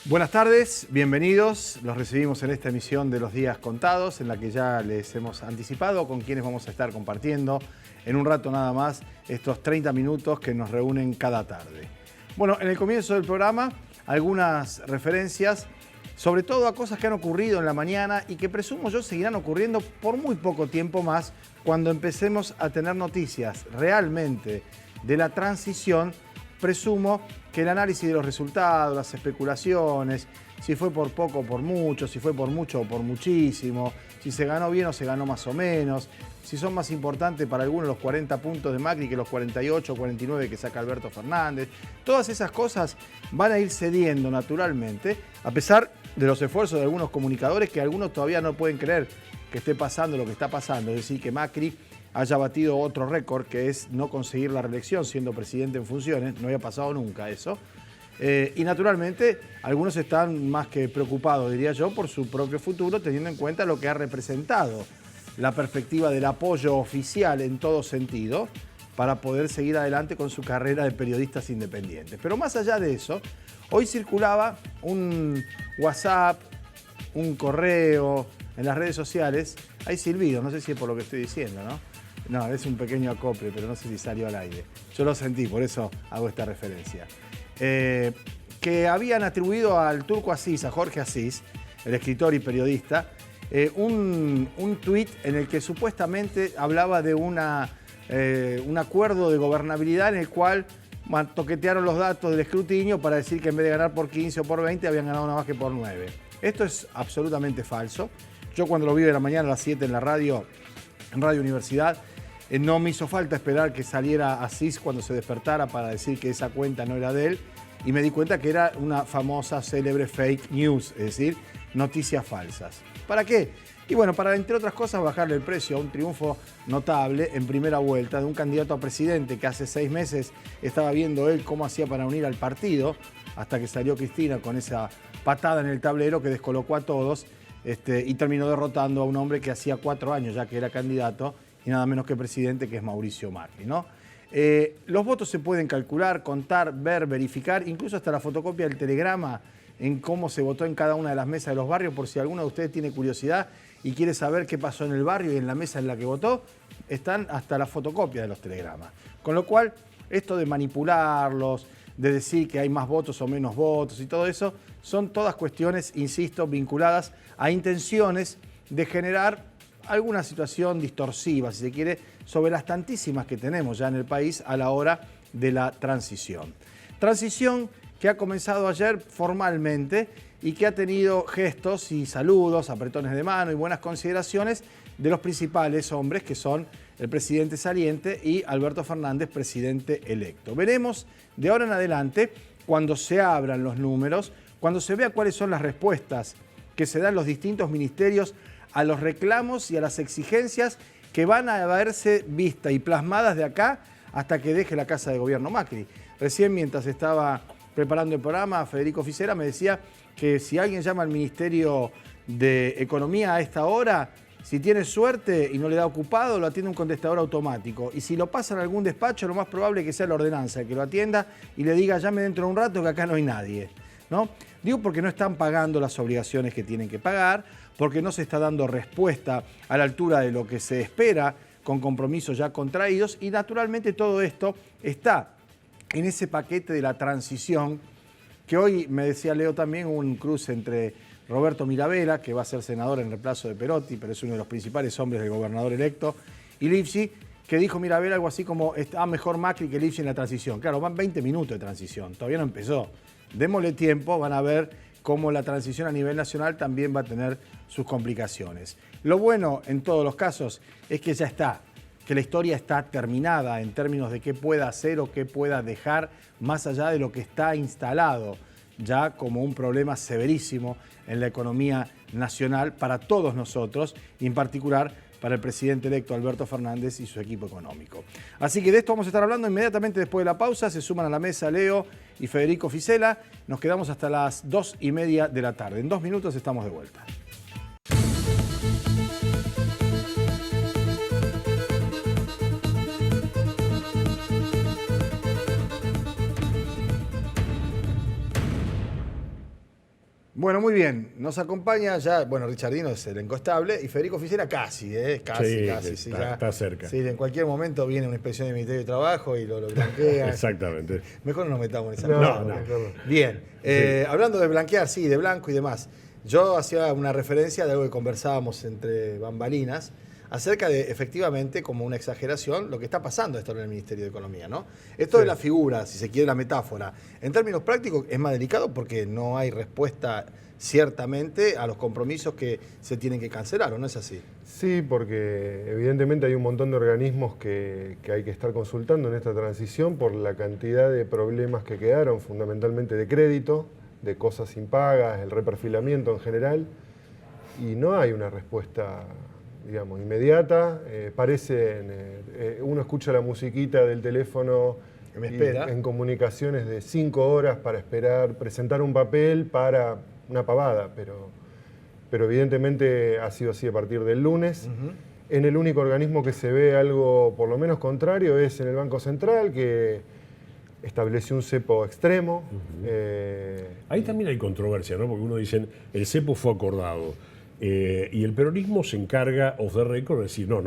Buenas tardes, bienvenidos. Los recibimos en esta emisión de Los Días Contados, en la que ya les hemos anticipado con quienes vamos a estar compartiendo en un rato nada más estos 30 minutos que nos reúnen cada tarde. Bueno, en el comienzo del programa, algunas referencias, sobre todo a cosas que han ocurrido en la mañana y que presumo yo seguirán ocurriendo por muy poco tiempo más cuando empecemos a tener noticias realmente de la transición. Presumo que el análisis de los resultados, las especulaciones, si fue por poco o por mucho, si fue por mucho o por muchísimo, si se ganó bien o se ganó más o menos, si son más importantes para algunos los 40 puntos de Macri que los 48 o 49 que saca Alberto Fernández. Todas esas cosas van a ir cediendo naturalmente, a pesar de los esfuerzos de algunos comunicadores que algunos todavía no pueden creer que esté pasando lo que está pasando, es decir, que Macri haya batido otro récord, que es no conseguir la reelección siendo presidente en funciones. No había pasado nunca eso. Y naturalmente algunos están más que preocupados, diría yo, por su propio futuro, teniendo en cuenta lo que ha representado la perspectiva del apoyo oficial en todo sentido para poder seguir adelante con su carrera de periodistas independientes. Pero más allá de eso, hoy circulaba un WhatsApp, un correo en las redes sociales. Hay silbidos, no sé si es por lo que estoy diciendo, ¿no? No, es un pequeño acople, pero no sé si salió al aire. Yo lo sentí, por eso hago esta referencia. Que habían atribuido al Turco Asís, a Jorge Asís, el escritor y periodista, un tuit en el que supuestamente hablaba de un acuerdo de gobernabilidad en el cual toquetearon los datos del escrutinio para decir que en vez de ganar por 15 o por 20 habían ganado nada más que por 9. Esto es absolutamente falso. Yo cuando lo vi de la mañana a las 7 en la radio, en Radio Universidad, no me hizo falta esperar que saliera Asís cuando se despertara para decir que esa cuenta no era de él, y me di cuenta que era una famosa, célebre fake news, es decir, noticias falsas. ¿Para qué? Y bueno, para, entre otras cosas, bajarle el precio a un triunfo notable en primera vuelta de un candidato a presidente que hace 6 meses estaba viendo él cómo hacía para unir al partido, hasta que salió Cristina con esa patada en el tablero que descolocó a todos, y terminó derrotando a un hombre que hacía 4 años ya que era candidato y nada menos que presidente, que es Mauricio Macri, ¿no? Los votos se pueden calcular, contar, ver, verificar, incluso hasta la fotocopia del telegrama en cómo se votó en cada una de las mesas de los barrios, por si alguno de ustedes tiene curiosidad y quiere saber qué pasó en el barrio y en la mesa en la que votó, están hasta la fotocopia de los telegramas. Con lo cual, esto de manipularlos, de decir que hay más votos o menos votos y todo eso, son todas cuestiones, insisto, vinculadas a intenciones de generar alguna situación distorsiva, si se quiere, sobre las tantísimas que tenemos ya en el país a la hora de la transición. Transición que ha comenzado ayer formalmente y que ha tenido gestos y saludos, apretones de mano y buenas consideraciones de los principales hombres, que son el presidente saliente y Alberto Fernández, presidente electo. Veremos de ahora en adelante, cuando se abran los números, cuando se vea cuáles son las respuestas que se dan los distintos ministerios a los reclamos y a las exigencias que van a verse vistas y plasmadas de acá hasta que deje la Casa de Gobierno Macri. Recién, mientras estaba preparando el programa, Federico Fisera me decía que si alguien llama al Ministerio de Economía a esta hora, si tiene suerte y no le da ocupado, lo atiende un contestador automático. Y si lo pasan a algún despacho, lo más probable es que sea la ordenanza el que lo atienda y le diga, llame dentro de un rato que acá no hay nadie, ¿no? Digo porque no están pagando las obligaciones que tienen que pagar, porque no se está dando respuesta a la altura de lo que se espera con compromisos ya contraídos, y naturalmente todo esto está en ese paquete de la transición que hoy, me decía Leo también, un cruce entre Roberto Mirabella, que va a ser senador en reemplazo de Perotti, pero es uno de los principales hombres del gobernador electo, y Lifchi, que dijo Mirabella algo así como, mejor Macri que Lifchi en la transición. Claro, van 20 minutos de transición, todavía no empezó. Démosle tiempo, van a ver cómo la transición a nivel nacional también va a tener sus complicaciones. Lo bueno en todos los casos es que ya está, que la historia está terminada en términos de qué pueda hacer o qué pueda dejar, más allá de lo que está instalado ya como un problema severísimo en la economía nacional para todos nosotros, y en particular para el presidente electo Alberto Fernández y su equipo económico. Así que de esto vamos a estar hablando inmediatamente después de la pausa. Se suman a la mesa Leo y Federico Fisela. Nos quedamos hasta las 2:30 de la tarde. En 2 minutos estamos de vuelta. Bueno, muy bien. Nos acompaña ya, bueno, Richardino es el encostable y Federico Oficina casi, casi. Sí, Ya, está cerca. Sí, en cualquier momento viene una inspección del Ministerio de Trabajo y lo blanquea. Exactamente. Mejor no nos metamos en esa No. Bien, hablando de blanquear, sí, de blanco y demás. Yo hacía una referencia de algo que conversábamos entre bambalinas acerca de, efectivamente, como una exageración, lo que está pasando esto en el Ministerio de Economía, ¿no? Esto de la figura, si se quiere la metáfora, en términos prácticos es más delicado porque no hay respuesta ciertamente a los compromisos que se tienen que cancelar, ¿o no es así? Sí, porque evidentemente hay un montón de organismos que hay que estar consultando en esta transición por la cantidad de problemas que quedaron, fundamentalmente de crédito, de cosas impagas, el reperfilamiento en general, y no hay una respuesta, digamos, inmediata. Uno escucha la musiquita del teléfono que me espera en comunicaciones de 5 horas para esperar, presentar un papel para una pavada, pero evidentemente ha sido así a partir del lunes. En el único organismo que se ve algo por lo menos contrario es en el Banco Central, que estableció un cepo extremo. Ahí también hay controversia, ¿no? Porque uno dice, el cepo fue acordado. Y el peronismo se encarga, off the record, de decir, no.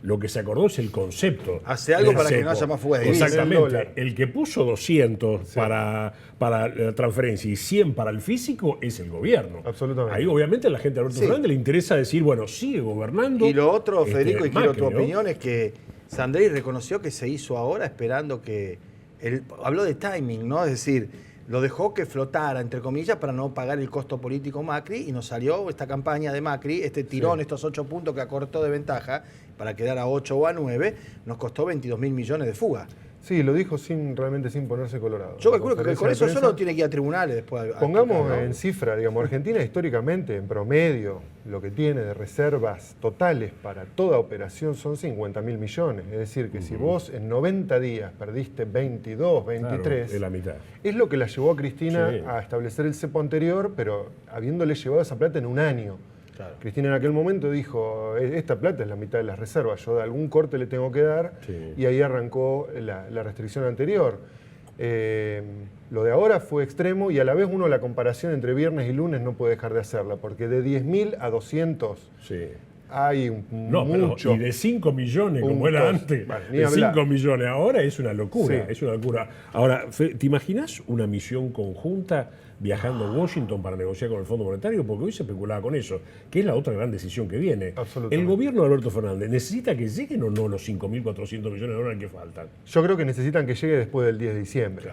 Lo que se acordó es el concepto. Hace algo para cepo. que no haya más fuga de divisas. Exactamente. El que puso 200 para la transferencia y 100 para el físico es el gobierno. Absolutamente. Ahí obviamente a la gente de Alberto Fernández le interesa decir, bueno, sigue gobernando. Y lo otro, Federico, y quiero Macri, tu ¿no? opinión, es que Sandrey reconoció que se hizo ahora esperando que... habló de timing, ¿no? Es decir, lo dejó que flotara, entre comillas, para no pagar el costo político Macri, y nos salió esta campaña de Macri, este tirón, estos 8 puntos que acortó de ventaja, para quedar a 8 o a 9, nos costó 22.000 millones de fuga. Sí, lo dijo realmente sin ponerse colorado. Yo calculo que con eso solo tiene que ir a tribunales después. Pongamos ¿no? en cifra, digamos, Argentina históricamente, en promedio, lo que tiene de reservas totales para toda operación son 50.000 millones. Es decir, que si vos en 90 días perdiste 22, 23, Claro, es la mitad. Es lo que la llevó a Cristina Sí. a establecer el cepo anterior, pero habiéndole llevado esa plata en un año. Claro. Cristina en aquel momento dijo, esta plata es la mitad de las reservas, yo de algún corte le tengo que dar, y ahí arrancó la restricción anterior. Lo de ahora fue extremo y a la vez la comparación entre viernes y lunes no puede dejar de hacerla, porque de 10.000 a 200 hay mucho. Y de 5 millones, como puntos. era antes, Vale, ni de hablar. 5 millones ahora es una locura, Sí. es una locura. Ahora, ¿te imaginas una misión conjunta viajando a Washington para negociar con el Fondo Monetario? Porque hoy se especulaba con eso, que es la otra gran decisión que viene. Absolutamente. ¿El gobierno de Alberto Fernández necesita que lleguen o no los 5.400 millones de dólares que faltan? Yo creo que necesitan que llegue después del 10 de diciembre.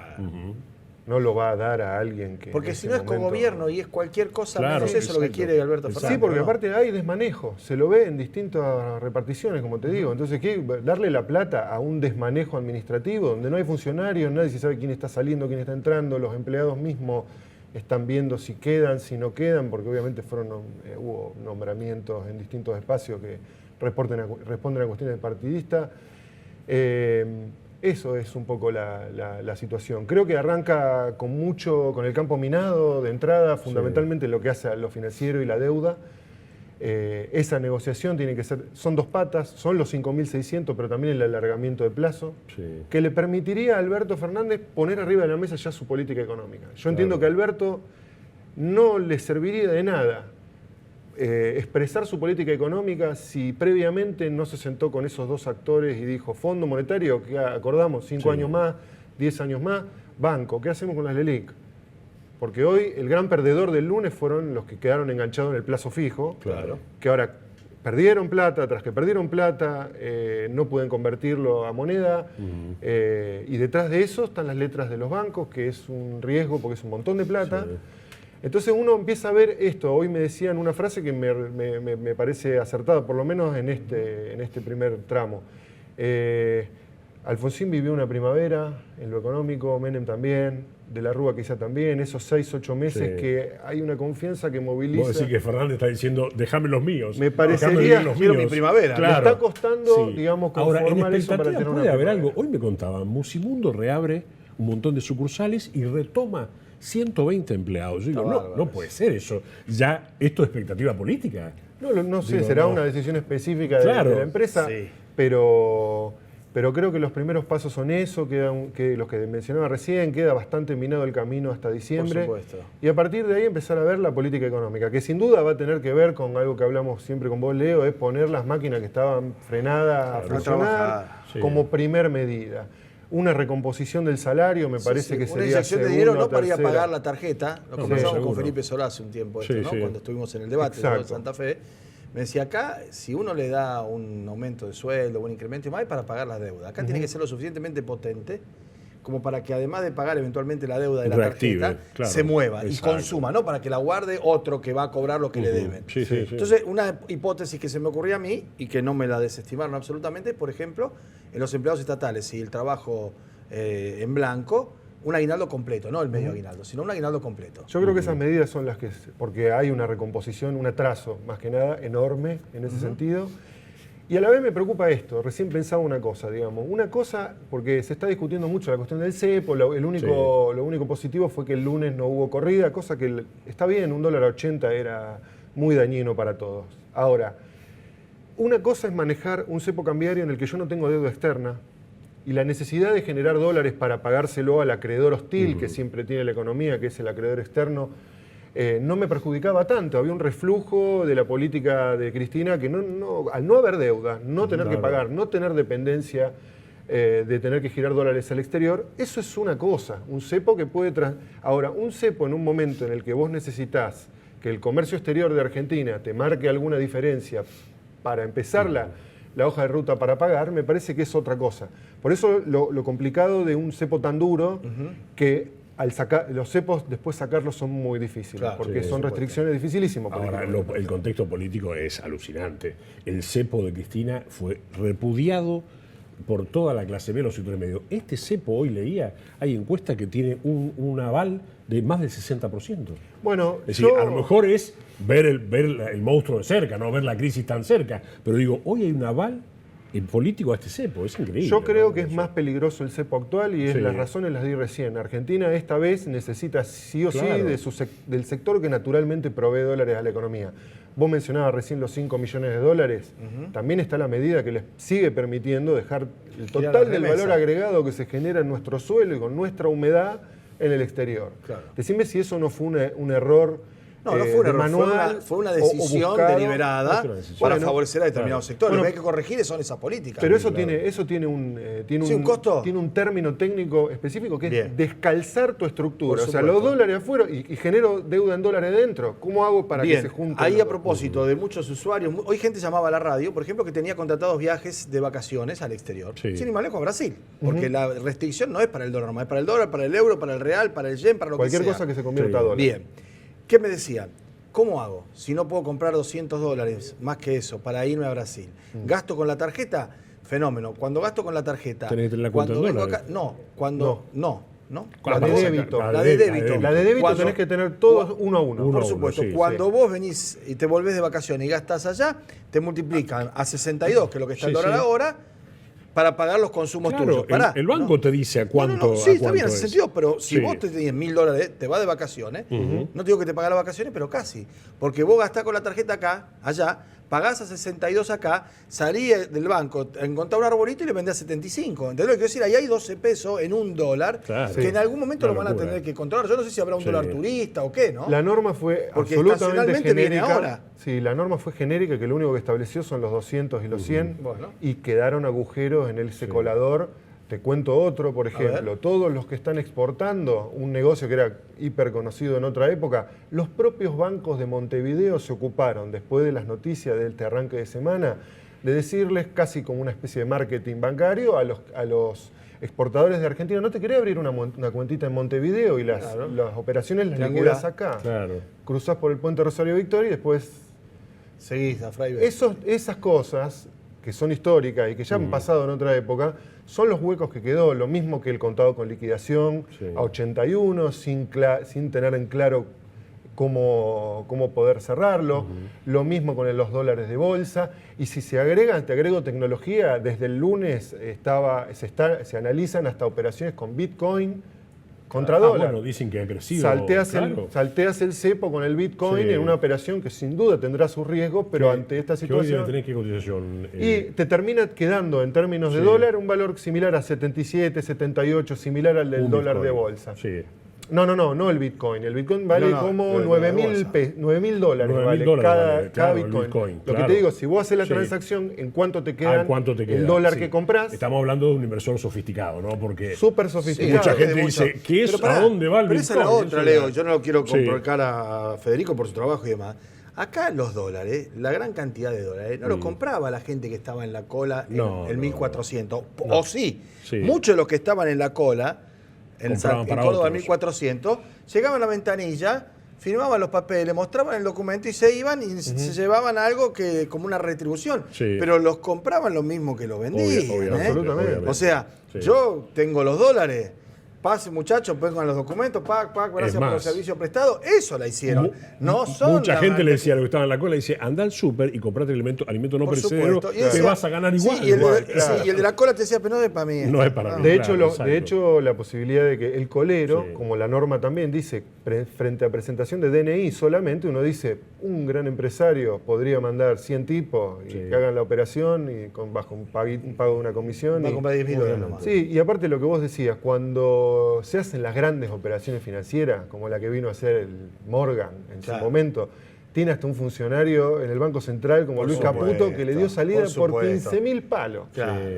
No lo va a dar a alguien que... Porque en si ese no es con momento- gobierno y es cualquier cosa, Claro, menos eso lo que exacto. quiere Alberto Fernández. Sí, porque ¿no? aparte hay desmanejo, se lo ve en distintas reparticiones, como te digo. Entonces, ¿qué? Darle la plata a un desmanejo administrativo donde no hay funcionarios, nadie se sabe quién está saliendo, quién está entrando, los empleados mismos están viendo si quedan, si no quedan, porque obviamente hubo nombramientos en distintos espacios que responden a cuestiones partidistas. Eso es un poco la situación. Creo que arranca con el campo minado de entrada, fundamentalmente lo que hace a lo financiero y la deuda. Esa negociación tiene que ser, son dos patas, son los 5.600, pero también el alargamiento de plazo, que le permitiría a Alberto Fernández poner arriba de la mesa ya su política económica. Yo entiendo que a Alberto no le serviría de nada expresar su política económica si previamente no se sentó con esos dos actores y dijo, Fondo Monetario, que acordamos 5 años más, 10 años más, banco, ¿qué hacemos con las LELIC? Porque hoy el gran perdedor del lunes fueron los que quedaron enganchados en el plazo fijo, que ahora perdieron plata, tras que perdieron plata, no pueden convertirlo a moneda, y detrás de eso están las letras de los bancos, que es un riesgo porque es un montón de plata. Entonces uno empieza a ver esto. Hoy me decían una frase que me parece acertada, por lo menos en este primer tramo. Alfonsín vivió una primavera en lo económico, Menem también, De la Rúa quizá también, esos 6, 8 meses que hay una confianza que moviliza. Vos decís que Fernández está diciendo, déjame los míos. Me parecería, quiero mi primavera. Claro. Me está costando, digamos, Ahora, en conformar eso para expectativa tener una puede haber primavera. algo. Hoy me contaban, Musimundo reabre un montón de sucursales y retoma 120 empleados. Yo digo, no puede ser eso. Ya, esto es expectativa política. No sé, Digo, será no. una decisión específica de Claro. la empresa, Sí. pero Pero creo que los primeros pasos son eso, que los que mencionaba recién, queda bastante minado el camino hasta diciembre. Por supuesto. Y a partir de ahí empezar a ver la política económica, que sin duda va a tener que ver con algo que hablamos siempre con vos, Leo, es poner las máquinas que estaban frenadas a funcionar como primer medida. Una recomposición del salario me parece que sería una inyección de dinero no para ir a tercera. pagar la tarjeta. Lo conversamos con Felipe Solá hace un tiempo esto, ¿no? Cuando estuvimos en el debate de Santa Fe. Me decía, acá, si uno le da un aumento de sueldo, un incremento y más, es para pagar la deuda. Acá tiene que ser lo suficientemente potente como para que además de pagar eventualmente la deuda de la tarjeta, se mueva y consuma, ¿no? Para que la guarde otro que va a cobrar lo que le deben. Entonces, una hipótesis que se me ocurría a mí y que no me la desestimaron absolutamente, por ejemplo, en los empleados estatales, si el trabajo en blanco, un aguinaldo completo, no el medio aguinaldo, sino un aguinaldo completo. Yo creo que esas medidas son las que, porque hay una recomposición, un atraso más que nada enorme en ese sentido. Y a la vez me preocupa esto, recién pensaba una cosa, porque se está discutiendo mucho la cuestión del cepo, lo único positivo fue que el lunes no hubo corrida, cosa que está bien, $1.80 era muy dañino para todos. Ahora, una cosa es manejar un cepo cambiario en el que yo no tengo deuda externa, y la necesidad de generar dólares para pagárselo al acreedor hostil que siempre tiene la economía, que es el acreedor externo, no me perjudicaba tanto. Había un reflujo de la política de Cristina que al no haber deuda, no tener que pagar, no tener dependencia de tener que girar dólares al exterior, eso es una cosa. Un cepo que puede... Ahora, un cepo en un momento en el que vos necesitás que el comercio exterior de Argentina te marque alguna diferencia para empezar la hoja de ruta para pagar, me parece que es otra cosa. Por eso lo complicado de un cepo tan duro, que al sacar los cepos, después sacarlos son muy difíciles, porque son restricciones dificilísimas. Ahora, el contexto político es alucinante. El cepo de Cristina fue repudiado por toda la clase B, los sectores medios. Este cepo, hoy leía, hay encuestas que tiene un aval de más del 60%. Bueno, es decir, a lo mejor es ver el monstruo de cerca, no ver la crisis tan cerca, pero digo, hoy hay un aval político a este cepo, es increíble. Yo creo que es más peligroso el cepo actual y las razones las di recién. Argentina esta vez necesita sí o sí del sector que naturalmente provee dólares a la economía. Vos mencionabas recién los 5 millones de dólares. También está la medida que les sigue permitiendo dejar el total del valor agregado que se genera en nuestro suelo y con nuestra humedad en el exterior. Decime si eso no fue un error. No fue un error, manual, fue una decisión deliberada para favorecer a determinados sectores. Lo que hay que corregir son esas políticas. Pero eso tiene un costo. Tiene un término técnico específico que es descalzar tu estructura. O sea, los dólares afuera y genero deuda en dólares dentro. ¿Cómo hago para que se junten? Ahí a propósito de muchos usuarios, hoy gente llamaba a la radio, por ejemplo, que tenía contratados viajes de vacaciones al exterior. Sin ir más lejos a Brasil. Porque la restricción no es para el dólar, no es para el dólar, para el euro, para el real, para el yen, para lo que sea. Cualquier cosa que se convierta a dólar. Bien. ¿Qué me decían? ¿Cómo hago? Si no puedo comprar $200 más que eso para irme a Brasil. ¿Gasto con la tarjeta? Fenómeno. Cuando gasto con la tarjeta... ¿Tenés que tener la cuenta en dólares? Acá, no. La de débito. La de débito tenés que tener todos uno a uno. Por supuesto. Cuando vos venís y te volvés de vacaciones y gastás allá, te multiplican a 62, que es lo que está el dólar ahora, para pagar los consumos tuyos. El banco te dice a cuánto. Sí, está bien, hace sentido, pero si vos te tienes $1.000, te vas de vacaciones, no te digo que te pagas las vacaciones, pero casi. Porque vos gastás con la tarjeta acá, allá, pagás a 62 acá, salís del banco, encontrás un arbolito y le vendés a 75. ¿Entendés lo que quiero decir? Ahí hay 12 pesos en $1, que en algún momento lo van a tener que controlar. Yo no sé si habrá un dólar turista o qué, ¿no? La norma fue absolutamente genérica. Sí, la norma fue genérica, que lo único que estableció son los 200 y los 100, y quedaron agujeros en ese colador. Te cuento otro, por ejemplo, todos los que están exportando, un negocio que era hiper conocido en otra época, los propios bancos de Montevideo se ocuparon, después de las noticias de este arranque de semana, de decirles casi como una especie de marketing bancario a los exportadores de Argentina: no te querés abrir una cuentita en Montevideo y las operaciones las liquidás acá. Cruzás por el puente Rosario Victoria y después seguís a Fraibe. Esas cosas que son históricas y que ya han pasado en otra época, son los huecos que quedó. Lo mismo que el contado con liquidación a 81, sin tener en claro cómo poder cerrarlo. Lo mismo con los dólares de bolsa. Y si te agrego tecnología, desde el lunes se analizan hasta operaciones con Bitcoin contra dólar. Bueno, dicen que ha crecido. Salteas el cepo con el Bitcoin en una operación que sin duda tendrá sus riesgos, pero ante esta situación... ¿Qué cotización? Y te termina quedando en términos de dólar un valor similar a 77, 78, similar al del dólar de bolsa. Sí. No el Bitcoin. El Bitcoin vale como $9.000 vale cada Bitcoin. Lo que te digo, si vos haces la transacción, ¿en cuánto te queda el dólar que compras? Estamos hablando de un inversor sofisticado, ¿no? Porque súper sofisticado. Mucha gente dice, ¿a dónde va el Bitcoin? Pero esa es la otra, Leo. Yo no lo quiero complicar a Federico por su trabajo y demás. Acá los dólares, la gran cantidad de dólares, no lo compraba la gente que estaba en la cola en 1400. O sí, muchos de los que estaban en la cola en Córdoba en 1400, llegaban a la ventanilla, firmaban los papeles, mostraban el documento y se iban y se llevaban algo que como una retribución. Pero los compraban lo mismo que los vendían. Absolutamente. O sea, yo tengo los dólares. Pase, muchachos, pues con los documentos, gracias por los servicios prestados. Eso la hicieron. Mucha gente le decía a los que estaban en la cola, dice, anda al súper y comprate alimento no perecedero, que vas a ganar igual. Y el de la cola te decía, pero no es para mí. No es para mí. De hecho, la posibilidad de que el colero, como la norma también dice, frente a presentación de DNI solamente, uno dice, un gran empresario podría mandar 100 tipos y que hagan la operación y bajo un pago de una comisión. Va a comprar $10.000 nomás. Sí, y aparte lo que vos decías, cuando se hacen las grandes operaciones financieras, como la que vino a hacer el Morgan en su momento, tiene hasta un funcionario en el Banco Central como Luis Caputo que le dio salida por 15.000 palos.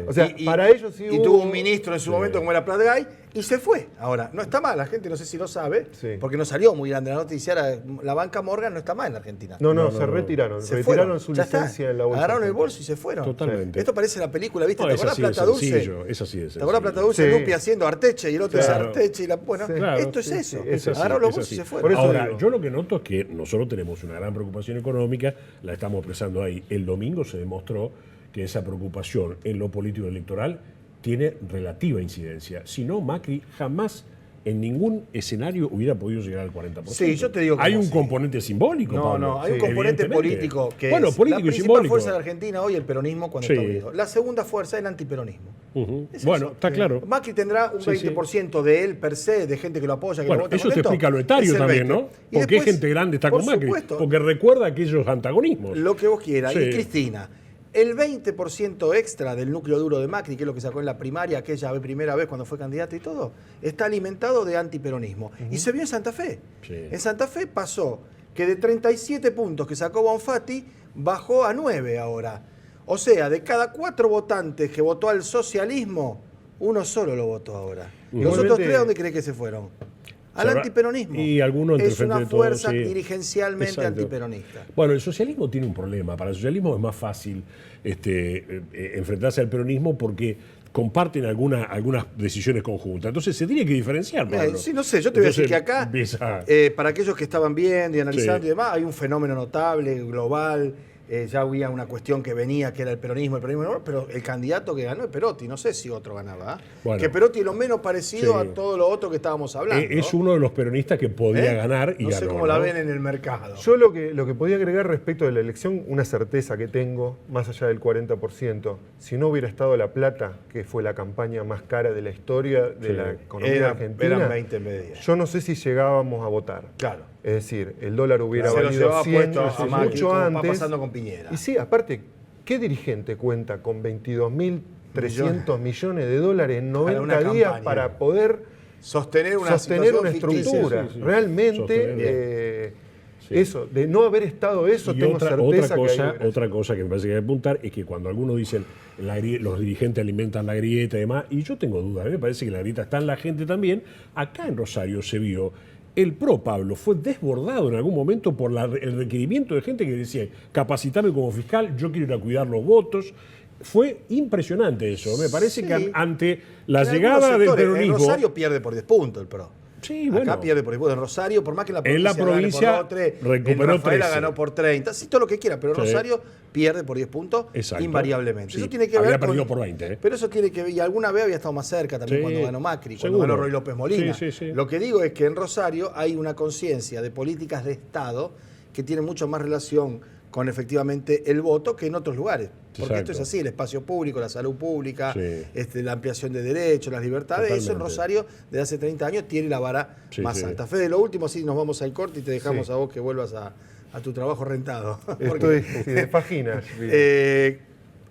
O sea, para ellos sí y tuvo un ministro en su momento como era Pratgay y se fue. Ahora, no está mal, la gente no sé si lo sabe, porque no salió muy grande la noticia, la banca Morgan no está mal en Argentina. Se retiraron. Retiraron su licencia en la bolsa. Agarraron el bolso y se fueron. Totalmente. Esto parece la película, ¿viste? ¿Te acordás Plata Dulce? Es así de ¿Te acordás Plata Dulce? Lupi haciendo Arteche y el otro es Arteche y la... Bueno, esto es eso. Agarraron los bolsos y se fueron. Ahora, yo lo que noto es que nosotros tenemos una gran preocupación económica, la estamos expresando ahí. El domingo se demostró que esa preocupación en lo político electoral tiene relativa incidencia. Si no, Macri jamás en ningún escenario hubiera podido llegar al 40%. Sí, yo te digo que hay un componente simbólico, Pablo. Hay un componente político que es político la principal fuerza de Argentina hoy, el peronismo cuando está unido. La segunda fuerza es el antiperonismo. Bueno, está claro. Macri tendrá un 20% de él per se, de gente que lo apoya, que lo vota. Eso te explica lo etario también, ¿no? Porque hay gente grande está con Macri. Porque recuerda aquellos antagonismos. Lo que vos quieras. Y Cristina, el 20% extra del núcleo duro de Macri, que es lo que sacó en la primaria, aquella primera vez cuando fue candidato y todo, está alimentado de antiperonismo. Y se vio en Santa Fe. En Santa Fe pasó que de 37 puntos que sacó Bonfatti, bajó a 9 ahora. O sea, de cada 4 votantes que votó al socialismo, uno solo lo votó ahora. Los otros 3, ¿a dónde crees que se fueron? Al antiperonismo. Y algunos es una fuerza dirigencialmente antiperonista. Bueno, el socialismo tiene un problema. Para el socialismo es más fácil enfrentarse al peronismo porque comparten algunas decisiones conjuntas. Entonces se tiene que diferenciar, Pablo. Sí, no sé, yo te voy a decir que acá, para aquellos que estaban viendo y analizando y demás, hay un fenómeno notable, global. Ya había una cuestión que venía, que era el peronismo, pero el candidato que ganó es Perotti, no sé si otro ganaba. Bueno, que Perotti es lo menos parecido a todo lo otro que estábamos hablando. Es uno de los peronistas que podía ganar y ganó. No sé cómo la ven en el mercado. Yo lo que podía agregar respecto de la elección, una certeza que tengo, más allá del 40%, si no hubiera estado La Plata, que fue la campaña más cara de la historia de la economía argentina, eran 20 medias. Yo no sé si llegábamos a votar. Claro. Es decir, el dólar hubiera valido 100 mucho antes. Va pasando con Piñera. Y sí, aparte, ¿qué dirigente cuenta con 22.300 millones de dólares en 90 días para poder sostener una estructura? Realmente, eso, de no haber estado eso, tengo certeza que otra cosa que me parece que hay que apuntar es que cuando algunos dicen los dirigentes alimentan la grieta y demás, y yo tengo dudas, a mí me parece que la grieta está en la gente también. Acá en Rosario se vio. El PRO, Pablo, fue desbordado en algún momento por el requerimiento de gente que decía, capacitame como fiscal, yo quiero ir a cuidar los votos. Fue impresionante eso. Me parece que ante la llegada del peronismo... En Rosario pierde por 10 puntos el PRO. Sí, bueno. Acá pierde por 10 puntos. En Rosario, por más que en la provincia gane por 2, 3, recuperó en Rafaela 13. ganó por 30. Sí, todo lo que quiera, pero Rosario pierde por 10 puntos invariablemente. Sí. Eso tiene que ver había perdido por 20. Pero eso tiene que ver, y alguna vez había estado más cerca también cuando ganó Macri, cuando ganó Roy López Molina. Lo que digo es que en Rosario hay una conciencia de políticas de Estado que tiene mucho más relación con efectivamente el voto que en otros lugares. Porque Exacto. esto es así, el espacio público, la salud pública, Sí. la ampliación de derechos, las libertades. Totalmente. Eso en Rosario, desde hace 30 años, tiene la vara Sí, más sí. alta. Fede, lo último, sí, nos vamos al corte y te dejamos Sí. a vos que vuelvas a tu trabajo rentado. Estoy de páginas.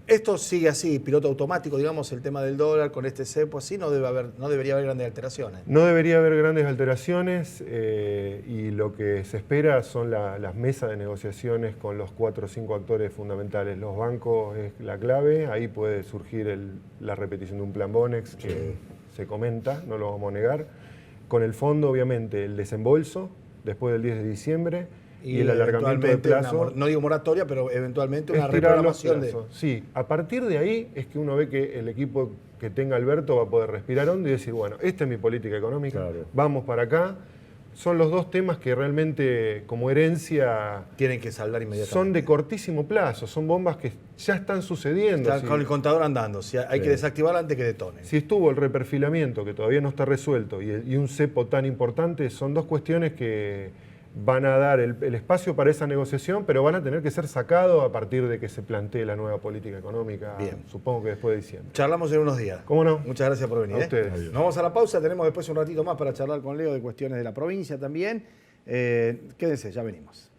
Esto sigue así, piloto automático, digamos, el tema del dólar con este cepo, así no debería haber grandes alteraciones. No debería haber grandes alteraciones y lo que se espera son las mesas de negociaciones con los 4 o 5 actores fundamentales. Los bancos es la clave, ahí puede surgir la repetición de un plan Bonex que se comenta, no lo vamos a negar. Con el fondo, obviamente, el desembolso después del 10 de diciembre y el alargamiento de plazo. No digo moratoria, pero eventualmente una Estirar los reprogramación de... plazos. Sí, a partir de ahí es que uno ve que el equipo que tenga Alberto va a poder respirar hondo y decir, bueno, esta es mi política económica, Claro. vamos para acá. Son los dos temas que realmente como herencia Tienen que saldar inmediatamente. son de cortísimo plazo, son bombas que ya están sucediendo. Está con el contador andando, hay que desactivarla antes que detone. Si estuvo el reperfilamiento, que todavía no está resuelto, y un cepo tan importante, son dos cuestiones que van a dar el espacio para esa negociación, pero van a tener que ser sacados a partir de que se plantee la nueva política económica, Bien. supongo que después de diciembre. Charlamos en unos días. ¿Cómo no? Muchas gracias por venir. A ustedes. Nos vamos a la pausa, tenemos después un ratito más para charlar con Leo de cuestiones de la provincia también. Quédense, ya venimos.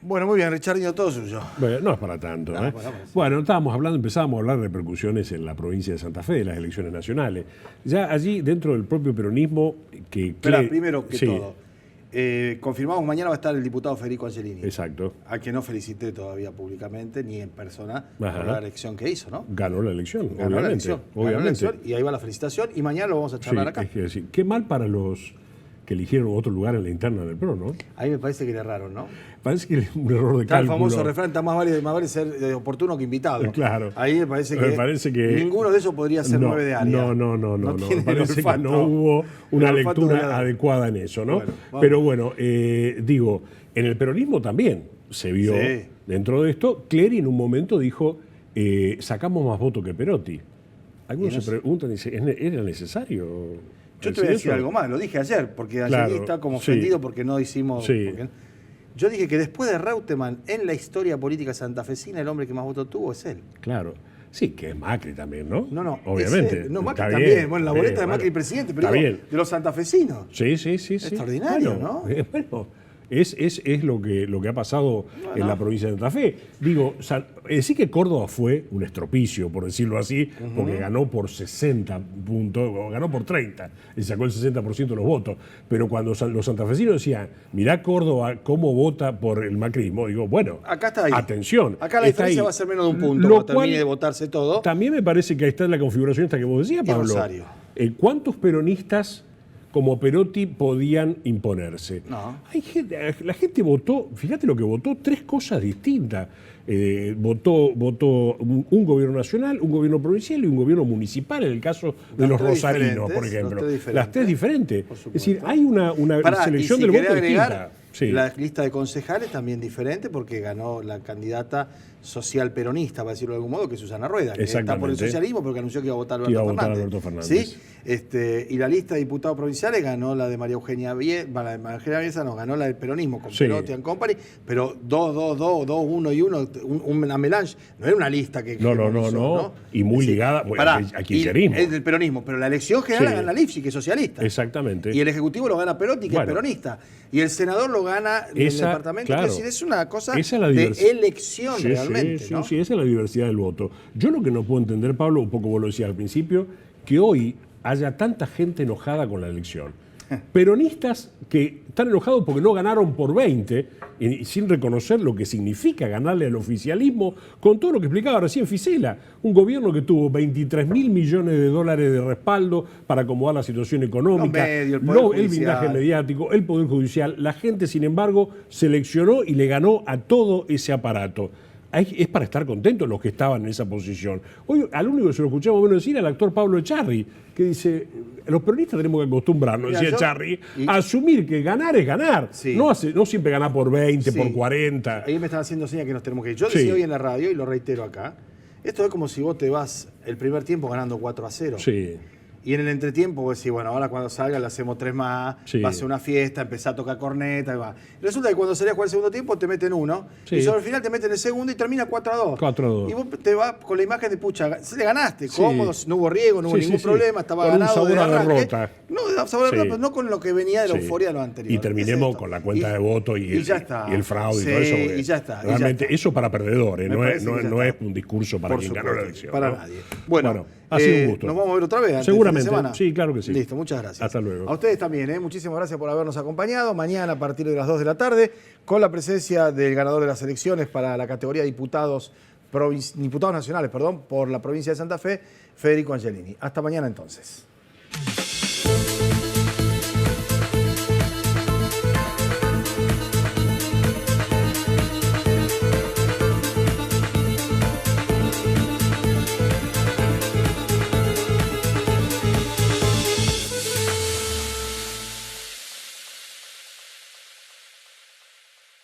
Bueno, muy bien, Richardinho, todo suyo. Bueno, no es para tanto. No, ¿eh? bueno, Bueno, empezábamos a hablar de repercusiones en la provincia de Santa Fe, de las elecciones nacionales. Ya allí, dentro del propio peronismo, Espera, primero que sí, todo, confirmamos mañana va a estar el diputado Federico Angelini. Exacto. Al que no felicité todavía públicamente, ni en persona, Ajá. por la elección que hizo, ¿no? Ganó la elección, Ganó la obviamente. elección. Ganó la elección, y ahí va la felicitación, y mañana lo vamos a Sí, charlar acá. es que decir, qué mal para los que eligieron otro lugar en la interna del PRO, ¿no? A mí me parece que era raro, ¿no? Parece que es un error de Está el cálculo. famoso refrán, está más vale ser oportuno que invitado. Claro. Ahí me parece que, ninguno de esos podría ser 9 de área. No. tiene Me parece el que olfato. no hubo una El olfato de lectura nada. adecuada en eso, ¿no? Bueno, vamos. Pero bueno, digo, en el peronismo también se vio Sí. dentro de esto. Clery en un momento dijo, sacamos más votos que Perotti. Algunos Y no se preguntan, dicen, ¿era necesario? Yo te voy a decir algo más, lo dije ayer, porque ayer Claro, está como sí. ofendido porque no hicimos... Sí. porque- Yo dije que después de Reutemann, en la historia política santafesina, el hombre que más votos tuvo es él. Claro. Sí, que es Macri también, ¿no? No, Obviamente. es él. No, Macri Está también. bien, Bueno, la está boleta bien, de Macri bueno. presidente, pero Está digo, bien. de los santafesinos. Sí. Extraordinario, Bueno, ¿no? Bueno, es lo que ha pasado en la provincia de Santa Fe. Digo, decir que Córdoba fue un estropicio, por decirlo así, porque ganó por 60 puntos, o ganó por 30, y sacó el 60% de los votos. Pero cuando los santafesinos decían, mirá Córdoba cómo vota por el macrismo, digo, bueno, Acá está ahí. atención. Acá la está diferencia ahí. va a ser menos de un punto Lo cuando termine cual de votarse todo. También me parece que ahí está la configuración esta que vos decías, Y Pablo. Rosario. ¿Cuántos peronistas como Perotti podían imponerse? No. La gente votó, fíjate lo que votó, 3 cosas distintas. Votó un gobierno nacional, un gobierno provincial y un gobierno municipal, en el caso de los tres rosarinos, diferentes, por ejemplo. los tres diferentes. Las 3 diferentes. Por Es supuesto. decir, hay una Pará, selección y si del querés voto agregar, distinta. Sí. la lista de concejales también diferente porque ganó la candidata social peronista, para decirlo de algún modo, que es Susana Rueda, que está por el Exactamente. socialismo porque anunció que iba a votar Que iba a Alberto votar Fernández. Alberto Fernández. ¿Sí? Y la lista de diputados provinciales ganó la de María Eugenia Bielsa, no, ganó la del peronismo con Sí. Perotti and Company, pero 2, 1 y 1, una melange, no era una lista que No. hegemonizó, Y muy Es decir, ligada bueno, pará, a kirchnerismo. Es del peronismo, pero la elección general Sí. la gana Lipsi, que es socialista. Exactamente. Y el Ejecutivo lo gana Perotti, que Bueno. es peronista. Y el senador lo gana el Esa, departamento. claro. Es decir, es una cosa Esa es la de diversidad. elección Sí, realmente. sí, ¿no? sí, esa es la diversidad del voto. Yo lo que no puedo entender, Pablo, un poco vos lo decías al principio, que hoy haya tanta gente enojada con la elección. Peronistas que están enojados porque no ganaron por 20, y sin reconocer lo que significa ganarle al oficialismo, con todo lo que explicaba recién Ficela. Un gobierno que tuvo 23.000 millones de dólares de respaldo para acomodar la situación económica, Los medios, el Poder el Judicial. blindaje mediático, el Poder Judicial. La gente, sin embargo, seleccionó y le ganó a todo ese aparato. Es para estar contentos los que estaban en esa posición. Hoy al único que se lo escuchamos menos decir al actor Pablo Echarri, que dice, los peronistas tenemos que acostumbrarnos, Mira, decía yo- Echarri, y- a asumir que ganar es ganar. Sí. No siempre ganar por 20, Sí. por 40. Ahí me están haciendo señas que nos tenemos que ir. Yo Sí. decía hoy en la radio, y lo reitero acá, Esto es como si vos te vas el primer tiempo ganando 4-0. Sí. Y en el entretiempo vos decís, bueno, ahora cuando salga le hacemos 3 más, Sí. va a ser una fiesta, empezá a tocar corneta y va. Y resulta que cuando salís a jugar el segundo tiempo te meten 1, Sí. y sobre el final te meten el segundo y termina 4-2. 4-2. Y vos te vas con la imagen de pucha, le ganaste, Sí. cómodo, no hubo riesgo, no hubo Sí, ningún sí, sí. problema, estaba Con un ganado sabor de a arranque. derrota. No, sabor a Sí. derrota, pero no con lo que venía de la Sí. euforia de lo anterior. Y Es terminemos esto. con la cuenta de votos y ya está. el fraude Sí, y todo eso. porque y ya está. y ya Realmente, está. eso para perdedores, Me no, parece es, no, que ya no está. es un discurso para Por quien ganó la supuesto, elección. para ¿no? nadie. Bueno, ha sido un gusto. Nos vamos a ver otra vez. Antes Seguramente. del fin de semana. Sí, claro que sí. Listo, muchas gracias. Hasta luego. A ustedes también, ¿eh? Muchísimas gracias por habernos acompañado. Mañana a partir de las 2 de la tarde, con la presencia del ganador de las elecciones para la categoría de diputados nacionales, por la provincia de Santa Fe, Federico Angelini. Hasta mañana entonces.